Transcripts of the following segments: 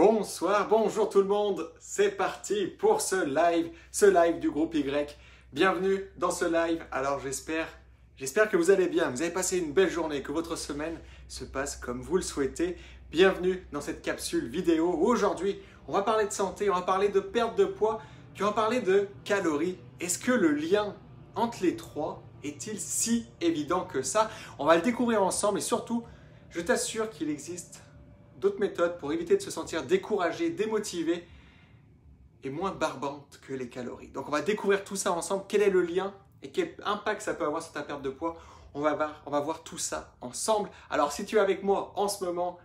Bonsoir, bonjour tout le monde, c'est parti pour ce live du groupe Y. Bienvenue dans ce live. Alors j'espère que vous allez bien, vous avez passé une belle journée, que votre semaine se passe comme vous le souhaitez. Bienvenue dans cette capsule vidéo où aujourd'hui on va parler de santé, on va parler de perte de poids, puis on va parler de calories. Est-ce que le lien entre les trois est-il si évident que ça? On va le découvrir ensemble et surtout, je t'assure qu'il existe d'autres méthodes pour éviter de se sentir découragé, démotivé et moins barbante que les calories. Donc on va découvrir tout ça ensemble, quel est le lien et quel impact ça peut avoir sur ta perte de poids. On va voir tout ça ensemble. Alors si tu es avec moi en ce moment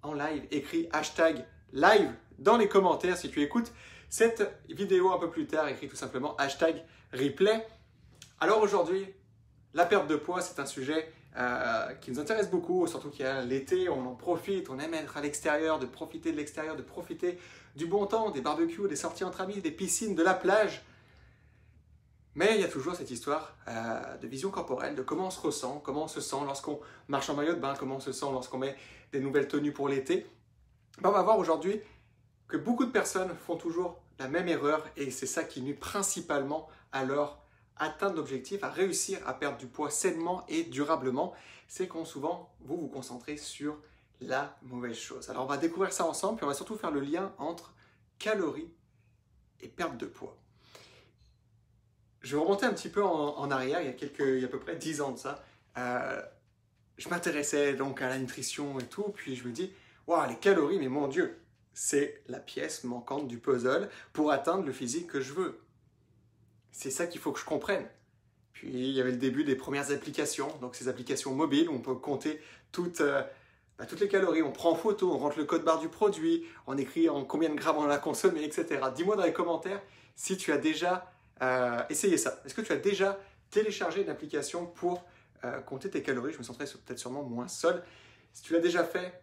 en live, écris hashtag live dans les commentaires. Si tu écoutes cette vidéo un peu plus tard, écris tout simplement hashtag replay. Alors aujourd'hui, la perte de poids, c'est un sujet qui nous intéresse beaucoup, surtout qu'il y a l'été, on en profite, on aime être à l'extérieur, de profiter de l'extérieur, de profiter du bon temps, des barbecues, des sorties entre amis, des piscines, de la plage. Mais il y a toujours cette histoire de vision corporelle, de comment on se ressent, comment on se sent lorsqu'on marche en maillot de bain, comment on se sent lorsqu'on met des nouvelles tenues pour l'été. On va voir aujourd'hui que beaucoup de personnes font toujours la même erreur et c'est ça qui nuit principalement à leur atteindre l'objectif, à réussir à perdre du poids sainement et durablement, c'est quand souvent vous vous concentrez sur la mauvaise chose. Alors on va découvrir ça ensemble, puis on va surtout faire le lien entre calories et perte de poids. Je vais remonter un petit peu en arrière, il y a à peu près 10 ans de ça. Je m'intéressais donc à la nutrition et tout, puis je me dis, waouh, les calories, mais mon Dieu, c'est la pièce manquante du puzzle pour atteindre le physique que je veux. C'est ça qu'il faut que je comprenne. Puis il y avait le début des premières applications, donc ces applications mobiles où on peut compter toutes les calories. On prend en photo, on rentre le code barre du produit, on écrit en combien de grammes on a consommé, etc. Dis-moi dans les commentaires si tu as déjà essayé ça. Est-ce que tu as déjà téléchargé une application pour compter tes calories? Je me sentirais peut-être sûrement moins seul. Si tu l'as déjà fait,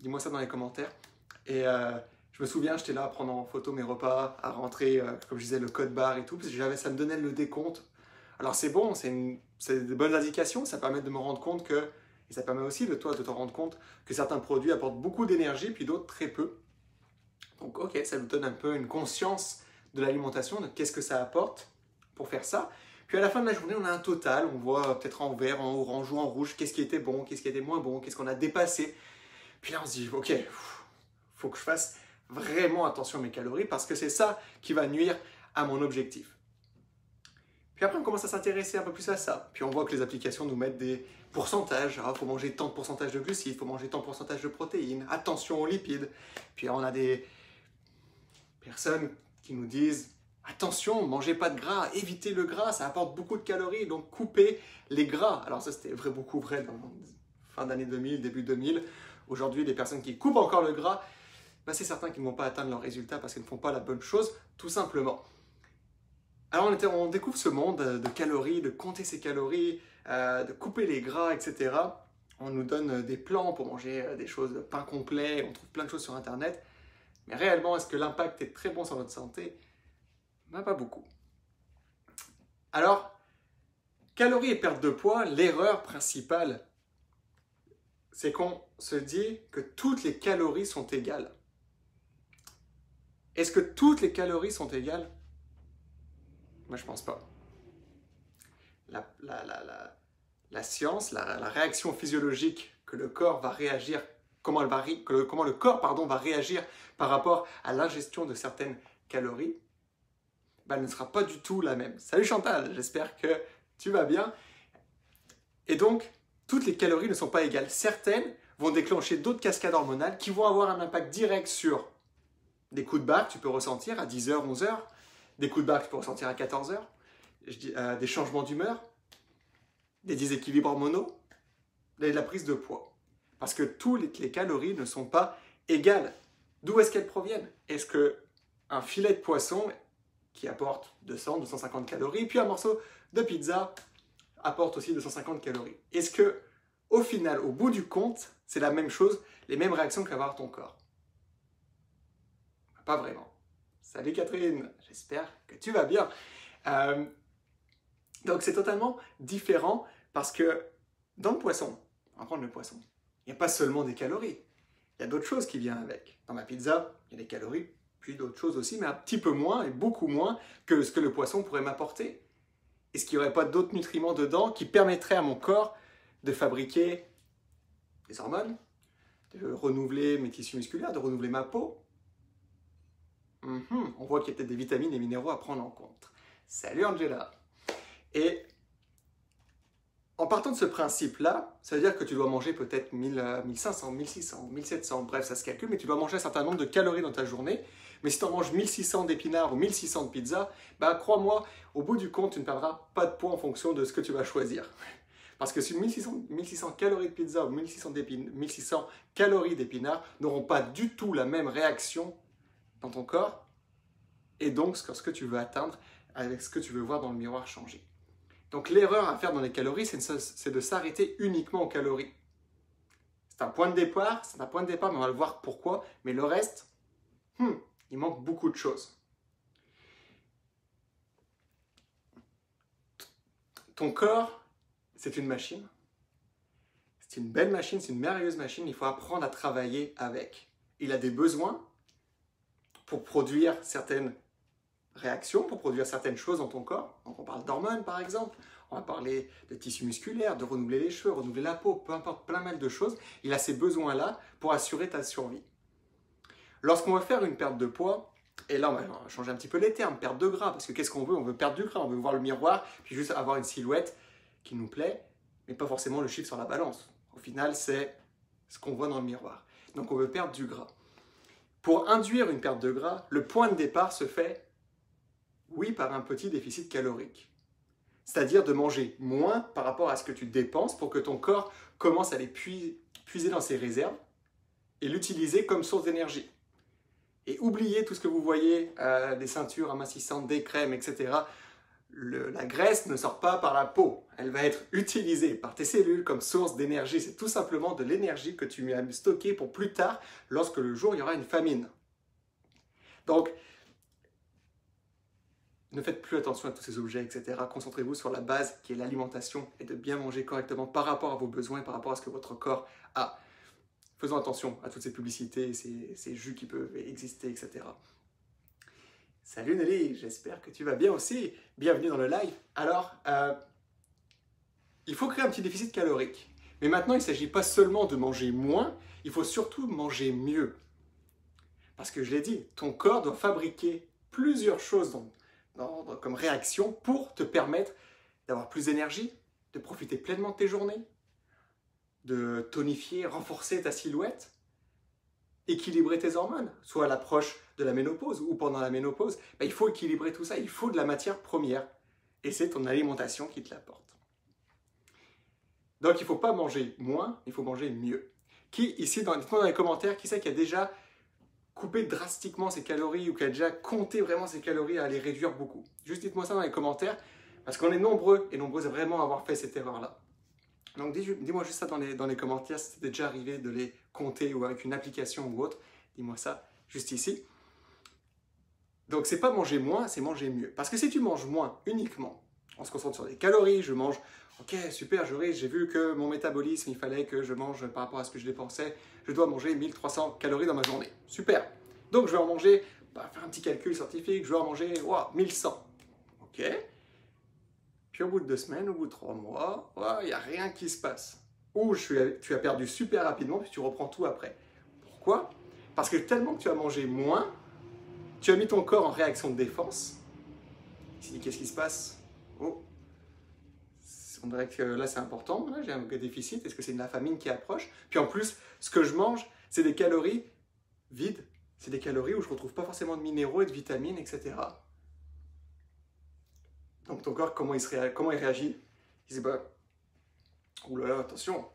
dis-moi ça dans les commentaires. Et je me souviens, j'étais là à prendre en photo mes repas, à rentrer, comme je disais, le code barre et tout, parce que ça me donnait le décompte. Alors c'est bon, c'est des bonnes indications, ça permet de me rendre compte que, et ça permet aussi de toi de te rendre compte que certains produits apportent beaucoup d'énergie, puis d'autres très peu. Donc ok, ça nous donne un peu une conscience de l'alimentation, de qu'est-ce que ça apporte pour faire ça. Puis à la fin de la journée, on a un total, on voit peut-être en vert, en orange ou en rouge, qu'est-ce qui était bon, qu'est-ce qui était moins bon, qu'est-ce qu'on a dépassé. Puis là on se dit, ok, faut que je fasse vraiment attention à mes calories parce que c'est ça qui va nuire à mon objectif. Puis après, on commence à s'intéresser un peu plus à ça. Puis on voit que les applications nous mettent des pourcentages. Il faut manger tant de pourcentage de glucides, il faut manger tant de pourcentage de protéines. Attention aux lipides. Puis on a des personnes qui nous disent attention, mangez pas de gras, évitez le gras, ça apporte beaucoup de calories, donc coupez les gras. Alors ça, c'était beaucoup vrai dans fin d'année 2000, début 2000. Aujourd'hui, les personnes qui coupent encore le gras, c'est certain qu'ils ne vont pas atteindre leurs résultats parce qu'ils ne font pas la bonne chose, tout simplement. Alors on découvre ce monde de calories, de compter ses calories, de couper les gras, etc. On nous donne des plans pour manger des choses, pain complet, on trouve plein de choses sur Internet. Mais réellement, est-ce que l'impact est très bon sur notre santé? Pas beaucoup. Alors, calories et perte de poids, l'erreur principale, c'est qu'on se dit que toutes les calories sont égales. Est-ce que toutes les calories sont égales? Moi, je ne pense pas. La science, la réaction physiologique que le corps va réagir, comment le corps va réagir par rapport à l'ingestion de certaines calories, elle ne sera pas du tout la même. Salut Chantal, j'espère que tu vas bien. Et donc, toutes les calories ne sont pas égales. Certaines vont déclencher d'autres cascades hormonales qui vont avoir un impact direct sur des coups de barre que tu peux ressentir à 10h, 11h, des coups de barre que tu peux ressentir à 14h, des changements d'humeur, des déséquilibres hormonaux, et la prise de poids. Parce que toutes les calories ne sont pas égales. D'où est-ce qu'elles proviennent? Est-ce qu'un filet de poisson qui apporte 200, 250 calories, puis un morceau de pizza apporte aussi 250 calories? Est-ce que, au final, au bout du compte, c'est la même chose, les mêmes réactions que va avoir ton corps? Pas vraiment. Salut Catherine, j'espère que tu vas bien. Donc c'est totalement différent parce que dans le poisson, on va prendre le poisson, il n'y a pas seulement des calories. il y a d'autres choses qui viennent avec. Dans ma pizza, il y a des calories, puis d'autres choses aussi, mais un petit peu moins et beaucoup moins que ce que le poisson pourrait m'apporter. Est-ce qu'il n'y aurait pas d'autres nutriments dedans qui permettraient à mon corps de fabriquer des hormones, de renouveler mes tissus musculaires, de renouveler ma peau? On voit qu'il y a peut-être des vitamines et minéraux à prendre en compte. Salut Angela! Et en partant de ce principe-là, ça veut dire que tu dois manger peut-être 1500, 1600, 1700, bref, ça se calcule, mais tu dois manger un certain nombre de calories dans ta journée. Mais si tu en manges 1600 d'épinards ou 1600 de pizza, bah crois-moi, au bout du compte, tu ne perdras pas de poids en fonction de ce que tu vas choisir. Parce que si 1600 calories de pizza ou 1600 calories d'épinards n'auront pas du tout la même réaction dans ton corps, et donc ce que tu veux atteindre avec ce que tu veux voir dans le miroir changer. Donc l'erreur à faire dans les calories, c'est de s'arrêter uniquement aux calories. C'est un point de départ, mais on va le voir pourquoi. Mais le reste, il manque beaucoup de choses. Ton corps, c'est une machine. C'est une belle machine, c'est une merveilleuse machine. Il faut apprendre à travailler avec. Il a des besoins pour produire certaines réactions, pour produire certaines choses dans ton corps. Donc on parle d'hormones par exemple, on va parler de tissus musculaires, de renouveler les cheveux, renouveler la peau, peu importe, plein mal de choses. Il a ces besoins-là pour assurer ta survie. Lorsqu'on va faire une perte de poids, et là on va changer un petit peu les termes, perte de gras, parce que qu'est-ce qu'on veut? On veut perdre du gras, on veut voir le miroir, puis juste avoir une silhouette qui nous plaît, mais pas forcément le chiffre sur la balance. Au final, c'est ce qu'on voit dans le miroir. Donc on veut perdre du gras. Pour induire une perte de gras, le point de départ se fait, oui, par un petit déficit calorique. C'est-à-dire de manger moins par rapport à ce que tu dépenses pour que ton corps commence à les puiser dans ses réserves et l'utiliser comme source d'énergie. Et oubliez tout ce que vous voyez, des ceintures amincissantes, des crèmes, etc. La graisse ne sort pas par la peau. Elle va être utilisée par tes cellules comme source d'énergie. C'est tout simplement de l'énergie que tu as stockée pour plus tard, lorsque le jour il y aura une famine. Donc, ne faites plus attention à tous ces objets, etc. Concentrez-vous sur la base qui est l'alimentation et de bien manger correctement par rapport à vos besoins et par rapport à ce que votre corps a. Faisons attention à toutes ces publicités, ces jus qui peuvent exister, etc. Salut Nelly, j'espère que tu vas bien aussi. Bienvenue dans le live. Alors, il faut créer un petit déficit calorique. Mais maintenant, il ne s'agit pas seulement de manger moins, il faut surtout manger mieux. Parce que je l'ai dit, ton corps doit fabriquer plusieurs choses comme réaction pour te permettre d'avoir plus d'énergie, de profiter pleinement de tes journées, de tonifier, renforcer ta silhouette, équilibrer tes hormones, soit à l'approche de la ménopause ou pendant la ménopause. Il faut équilibrer tout ça, il faut de la matière première et c'est ton alimentation qui te l'apporte. Donc il ne faut pas manger moins, il faut manger mieux. Qui ici, dites-moi dans les commentaires, qui c'est qui a déjà coupé drastiquement ses calories ou qui a déjà compté vraiment ses calories à les réduire beaucoup? Juste dites-moi ça dans les commentaires parce qu'on est nombreux et nombreuses à vraiment avoir fait cette erreur-là. Donc dis-moi juste ça dans les commentaires si c'est déjà arrivé de les compter ou avec une application ou autre. Dis-moi ça juste ici. Donc c'est pas manger moins, c'est manger mieux. Parce que si tu manges moins uniquement, on se concentre sur les calories, je mange, ok super, j'ai vu que mon métabolisme, il fallait que je mange par rapport à ce que je dépensais, je dois manger 1300 calories dans ma journée. Super. Donc je vais en manger, faire un petit calcul scientifique, je vais en manger 1100. Ok. Puis au bout de 2 semaines, au bout de 3 mois, il n'y a rien qui se passe. Ou tu as perdu super rapidement, puis tu reprends tout après. Pourquoi? Parce que tellement que tu as mangé moins, tu as mis ton corps en réaction de défense. Ici, qu'est-ce qui se passe? Oh, on dirait que là c'est important, là, j'ai un déficit, est-ce que c'est de la famine qui approche? Puis en plus, ce que je mange, c'est des calories vides. C'est des calories où je ne retrouve pas forcément de minéraux et de vitamines, etc. Donc ton corps, comment il réagit? Il dit, oulala, attention,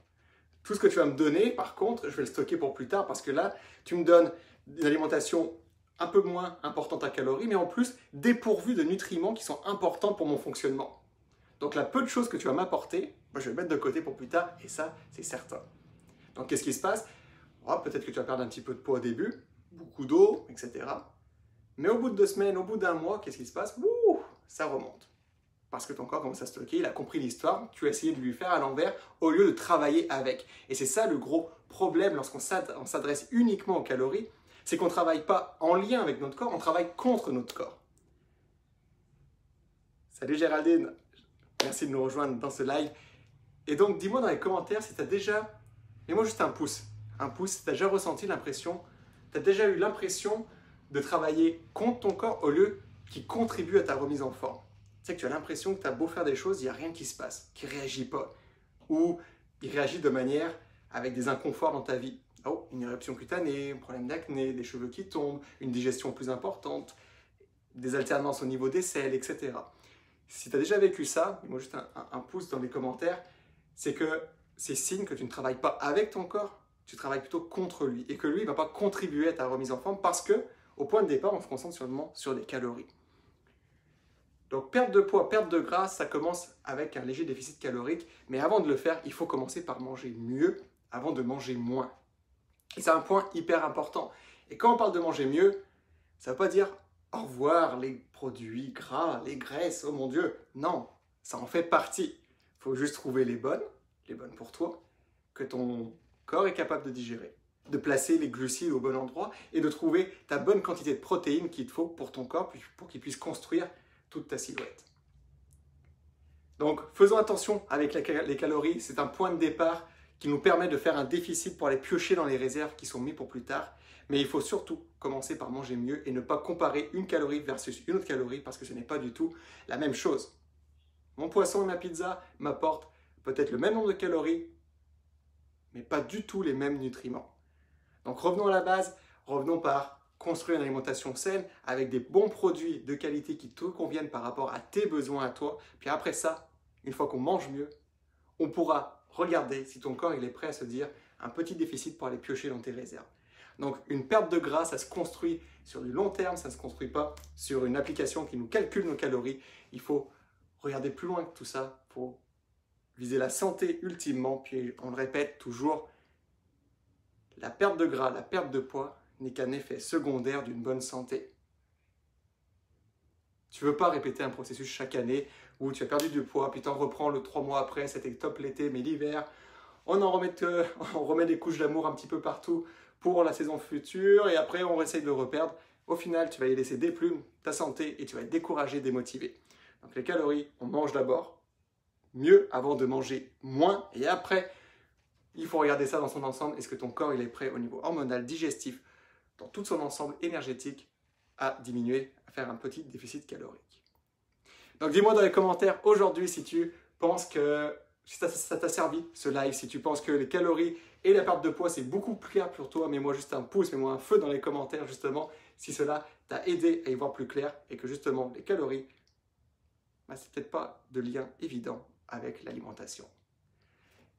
tout ce que tu vas me donner, par contre, je vais le stocker pour plus tard, parce que là, tu me donnes une alimentation un peu moins importante à calories, mais en plus dépourvue de nutriments qui sont importants pour mon fonctionnement. Donc là, peu de choses que tu vas m'apporter, moi, je vais mettre de côté pour plus tard, et ça, c'est certain. Donc qu'est-ce qui se passe? Peut-être que tu vas perdre un petit peu de poids au début, beaucoup d'eau, etc. Mais au bout de 2 semaines, au bout d'1 mois, qu'est-ce qui se passe? Ça remonte. Parce que ton corps commence à stocker, il a compris l'histoire, tu as essayé de lui faire à l'envers au lieu de travailler avec. Et c'est ça le gros problème lorsqu'on s'adresse uniquement aux calories, c'est qu'on ne travaille pas en lien avec notre corps, on travaille contre notre corps. Salut Géraldine, merci de nous rejoindre dans ce live. Et donc dis-moi dans les commentaires si tu as déjà, mets-moi juste un pouce, si tu as déjà ressenti l'impression, tu as déjà eu l'impression de travailler contre ton corps au lieu qu'il contribue à ta remise en forme. Tu sais que tu as l'impression que tu as beau faire des choses, il n'y a rien qui se passe, qui ne réagit pas. Ou il réagit de manière avec des inconforts dans ta vie. Oh, une éruption cutanée, un problème d'acné, des cheveux qui tombent, une digestion plus importante, des alternances au niveau des selles, etc. Si tu as déjà vécu ça, moi juste un pouce dans les commentaires, c'est que c'est signe que tu ne travailles pas avec ton corps, tu travailles plutôt contre lui. Et que lui ne va pas contribuer à ta remise en forme parce que, au point de départ, on se concentre seulement sur des calories. Donc perte de poids, perte de gras, ça commence avec un léger déficit calorique. Mais avant de le faire, il faut commencer par manger mieux avant de manger moins. Et c'est un point hyper important. Et quand on parle de manger mieux, ça ne veut pas dire au revoir les produits gras, les graisses, oh mon Dieu. Non, ça en fait partie. Il faut juste trouver les bonnes pour toi, que ton corps est capable de digérer, de placer les glucides au bon endroit et de trouver ta bonne quantité de protéines qu'il te faut pour ton corps pour qu'il puisse construire toute ta silhouette. Donc faisons attention avec les calories, c'est un point de départ qui nous permet de faire un déficit pour aller piocher dans les réserves qui sont mises pour plus tard. Mais il faut surtout commencer par manger mieux et ne pas comparer une calorie versus une autre calorie parce que ce n'est pas du tout la même chose. Mon poisson et ma pizza m'apportent peut-être le même nombre de calories, mais pas du tout les mêmes nutriments. Donc revenons à la base, revenons par construire une alimentation saine avec des bons produits de qualité qui te conviennent par rapport à tes besoins à toi. Puis après ça, une fois qu'on mange mieux, on pourra regarder si ton corps il est prêt à se dire un petit déficit pour aller piocher dans tes réserves. Donc une perte de gras, ça se construit sur du long terme, ça ne se construit pas sur une application qui nous calcule nos calories. Il faut regarder plus loin que tout ça, il faut viser la santé ultimement, puis on le répète toujours, la perte de gras, la perte de poids n'est qu'un effet secondaire d'une bonne santé. Tu ne veux pas répéter un processus chaque année où tu as perdu du poids, puis tu en reprends le 3 mois après, c'était top l'été, mais l'hiver, on remet des couches d'amour un petit peu partout pour la saison future, et après on essaye de le reperdre. Au final, tu vas y laisser des plumes, ta santé, et tu vas être découragé, démotivé. Donc les calories, on mange d'abord, mieux avant de manger moins, et après, il faut regarder ça dans son ensemble. Est-ce que ton corps il est prêt au niveau hormonal, digestif, dans tout son ensemble énergétique, à diminuer, à faire un petit déficit calorique. Donc dis-moi dans les commentaires aujourd'hui si tu penses que ça t'a servi ce live, si tu penses que les calories et la perte de poids c'est beaucoup plus clair pour toi, mets-moi juste un pouce, mets-moi un feu dans les commentaires justement si cela t'a aidé à y voir plus clair et que justement les calories, c'est peut-être pas de lien évident avec l'alimentation.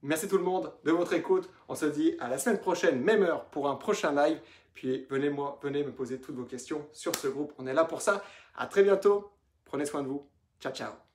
Merci tout le monde de votre écoute. On se dit à la semaine prochaine, même heure, pour un prochain live. Puis venez me poser toutes vos questions sur ce groupe. On est là pour ça. À très bientôt. Prenez soin de vous. Ciao, ciao.